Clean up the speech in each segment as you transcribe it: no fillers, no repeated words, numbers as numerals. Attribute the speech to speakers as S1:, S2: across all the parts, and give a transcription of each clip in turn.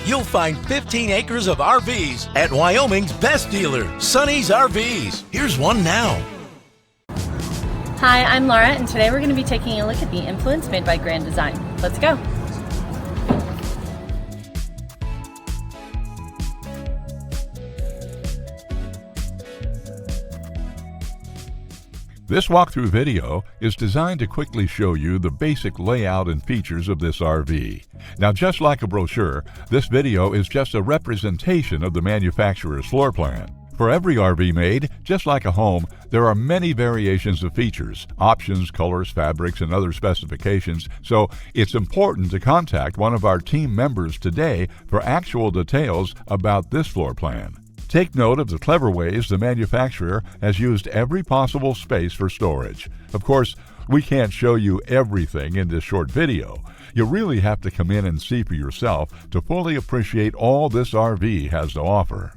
S1: you'll find 15 acres of RVs at Wyoming's best dealer, Sonny's RVs. Here's one now.
S2: Hi, I'm Laura, and today we're going to be taking a look at the Influence made by Grand Design. Let's go.
S3: This walkthrough video is designed to quickly show you the basic layout and features of this RV. Now, just like a brochure, this video is just a representation of the manufacturer's floor plan. For every RV made, just like a home, there are many variations of features, options, colors, fabrics, and other specifications, so it's important to contact one of our team members today for actual details about this floor plan. Take note of the clever ways the manufacturer has used every possible space for storage. Of course, we can't show you everything in this short video. You really have to come in and see for yourself to fully appreciate all this RV has to offer.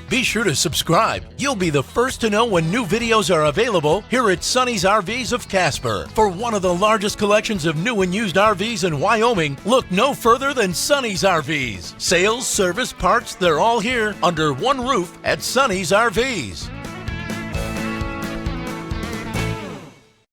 S1: Be sure to subscribe. You'll be the first to know when new videos are available here at Sonny's RVs of Casper. For one of the largest collections of new and used RVs in Wyoming, look no further than Sonny's RVs. Sales, service, parts, they're all here under one roof at Sonny's RVs.